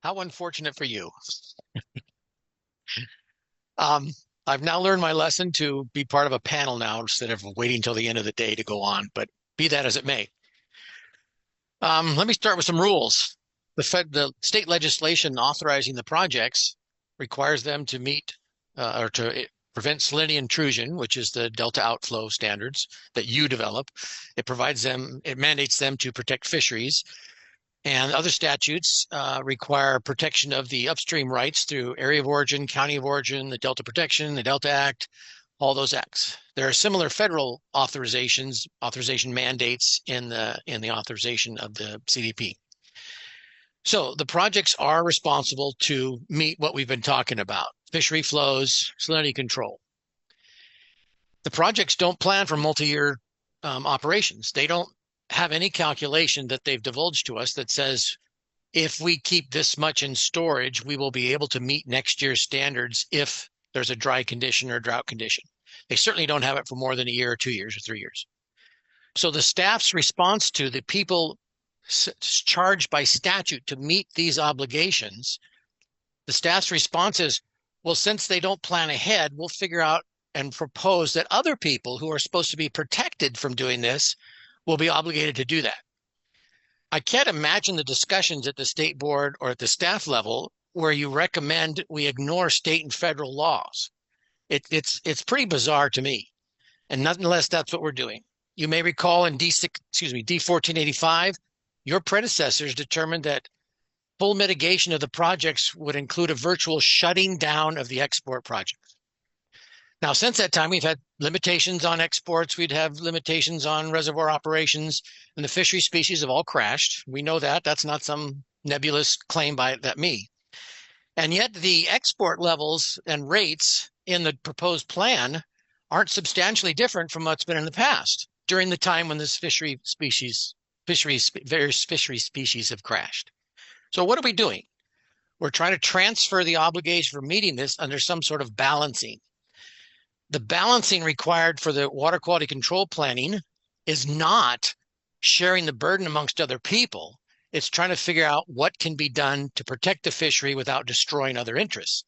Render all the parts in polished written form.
How unfortunate for you. Um, I've now learned my lesson to be part of a panel now instead of waiting till the end of the day to go on, but be that as it may. Let me start with some rules. The state legislation authorizing the projects requires them to meet or to prevent salinity intrusion, which is the delta outflow standards that you develop. It mandates them to protect fisheries. And other statutes require protection of the upstream rights through area of origin, county of origin, the Delta Protection, the Delta Act, all those acts. There are similar federal authorization mandates in the authorization of the CDP. So the projects are responsible to meet what we've been talking about: fishery flows, salinity control. The projects don't plan for multi-year operations. They don't have any calculation that they've divulged to us that says if we keep this much in storage, we will be able to meet next year's standards if there's a dry condition or drought condition. They certainly don't have it for more than a year or 2 years or 3 years. So the staff's response to the people charged by statute to meet these obligations, the staff's response is, well, since they don't plan ahead, we'll figure out and propose that other people who are supposed to be protected from doing this will be obligated to do that. I can't imagine the discussions at the state board or at the staff level where you recommend we ignore state and federal laws. It's pretty bizarre to me. And nonetheless, that's what we're doing. You may recall in D1485, your predecessors determined that full mitigation of the projects would include a virtual shutting down of the export projects. Now, since that time, we've had limitations on exports. We'd have limitations on reservoir operations, and the fishery species have all crashed. We know that. That's not some nebulous claim by me. And yet the export levels and rates in the proposed plan aren't substantially different from what's been in the past during the time when this various fishery species have crashed. So what are we doing? We're trying to transfer the obligation for meeting this under some sort of balancing. The balancing required for the water quality control planning is not sharing the burden amongst other people. It's trying to figure out what can be done to protect the fishery without destroying other interests.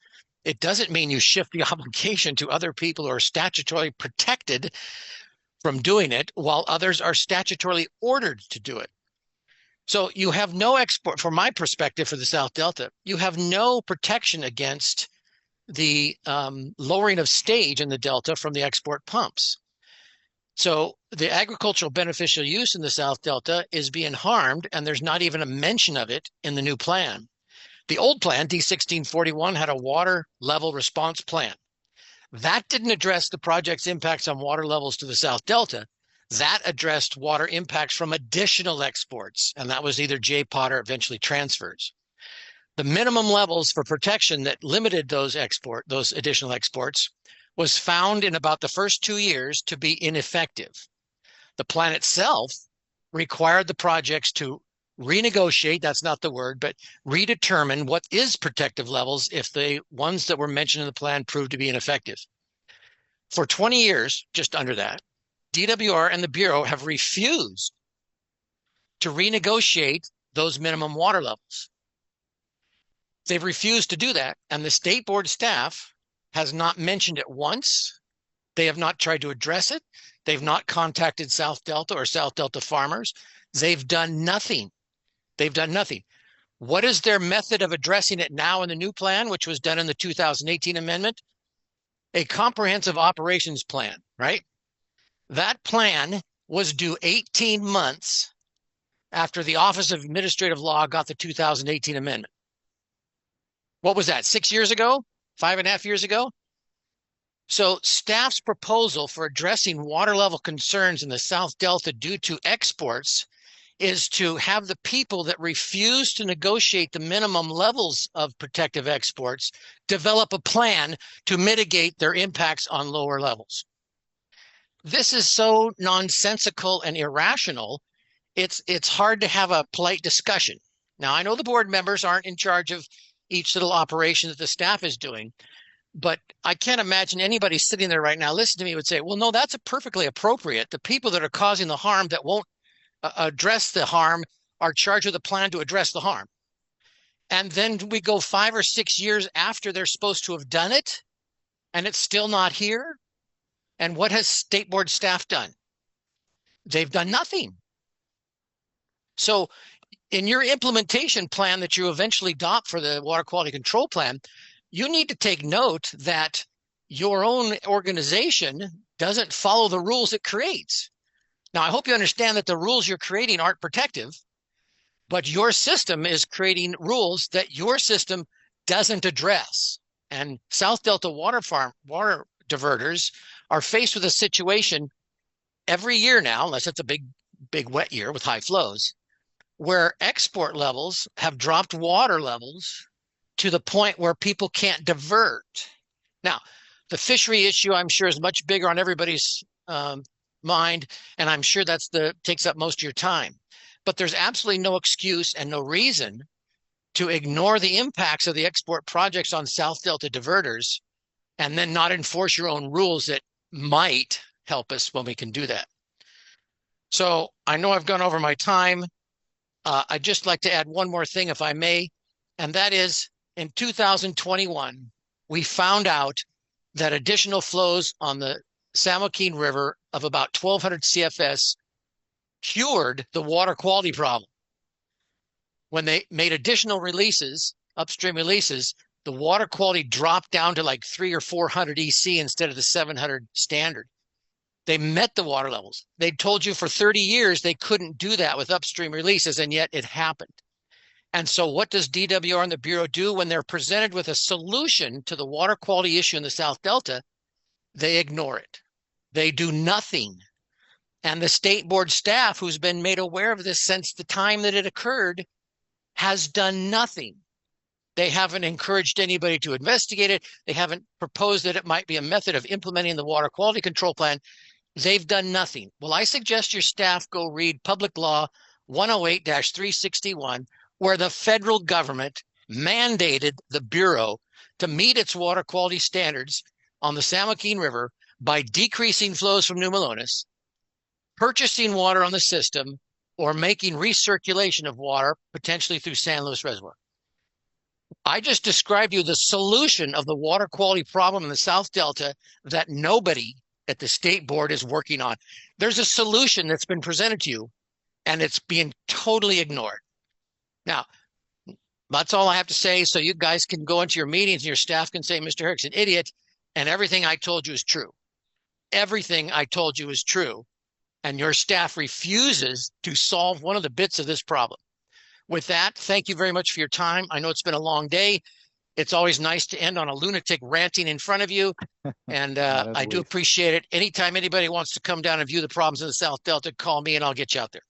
It doesn't mean you shift the obligation to other people who are statutorily protected from doing it while others are statutorily ordered to do it. So you have no export, from my perspective for the South Delta, you have no protection against the lowering of stage in the Delta from the export pumps. So the agricultural beneficial use in the South Delta is being harmed, and there's not even a mention of it in the new plan. The old plan, D1641, had a water level response plan. That didn't address the project's impacts on water levels to the South Delta. That addressed water impacts from additional exports, and that was either J-POT or eventually transfers. The minimum levels for protection that limited those additional exports was found in about the first 2 years to be ineffective. The plan itself required the projects to renegotiate, that's not the word, but redetermine what is protective levels if the ones that were mentioned in the plan proved to be ineffective. For 20 years, just under that, DWR and the Bureau have refused to renegotiate those minimum water levels. They've refused to do that, and the state board staff has not mentioned it once. They have not tried to address it. They've not contacted South Delta or South Delta farmers. They've done nothing. They've done nothing. What is their method of addressing it now in the new plan, which was done in the 2018 amendment? A comprehensive operations plan, right? That plan was due 18 months after the Office of Administrative Law got the 2018 amendment. What was that, 6 years ago? 5.5 years ago? So staff's proposal for addressing water level concerns in the South Delta due to exports is to have the people that refuse to negotiate the minimum levels of protective exports develop a plan to mitigate their impacts on lower levels. This is so nonsensical and irrational, it's hard to have a polite discussion. Now, I know the board members aren't in charge of each little operation that the staff is doing, but I can't imagine anybody sitting there right now listening to me would say, well, no, that's perfectly appropriate. The people that are causing the harm that won't address the harm are charged with a plan to address the harm. And then we go 5 or 6 years after they're supposed to have done it, and it's still not here. And what has state board staff done? They've done nothing. So in your implementation plan that you eventually adopt for the water quality control plan, you need to take note that your own organization doesn't follow the rules it creates. Now, I hope you understand that the rules you're creating aren't protective, but your system is creating rules that your system doesn't address. And South Delta water diverters are faced with a situation every year now, unless it's a big wet year with high flows, where export levels have dropped water levels to the point where people can't divert. Now, the fishery issue, I'm sure, is much bigger on everybody's mind, and I'm sure takes up most of your time. But there's absolutely no excuse and no reason to ignore the impacts of the export projects on South Delta diverters and then not enforce your own rules that might help us when we can do that. So I know I've gone over my time. I'd just like to add one more thing, if I may, and that is in 2021, we found out that additional flows on the San Joaquin River of about 1,200 CFS cured the water quality problem. When they made additional releases, upstream releases, the water quality dropped down to like 300 or 400 EC instead of the 700 standard. They met the water levels. They told you for 30 years they couldn't do that with upstream releases, and yet it happened. And so what does DWR and the Bureau do when they're presented with a solution to the water quality issue in the South Delta? They ignore it. They do nothing. And the state board staff, who's been made aware of this since the time that it occurred, has done nothing. They haven't encouraged anybody to investigate it. They haven't proposed that it might be a method of implementing the water quality control plan. They've done nothing. Well, I suggest your staff go read Public Law 108-361, where the federal government mandated the Bureau to meet its water quality standards on the San Joaquin River by decreasing flows from New Melones, purchasing water on the system, or making recirculation of water, potentially through San Luis Reservoir. I just described you the solution of the water quality problem in the South Delta that nobody at the state board is working on. There's a solution that's been presented to you, and it's being totally ignored. Now, that's all I have to say, so you guys can go into your meetings and your staff can say, Mr. Herrick's an idiot, and everything I told you is true. Everything I told you is true, and your staff refuses to solve one of the bits of this problem. With that, thank you very much for your time. I know it's been a long day. It's always nice to end on a lunatic ranting in front of you, and I do appreciate it. Anytime anybody wants to come down and view the problems in the South Delta, call me and I'll get you out there.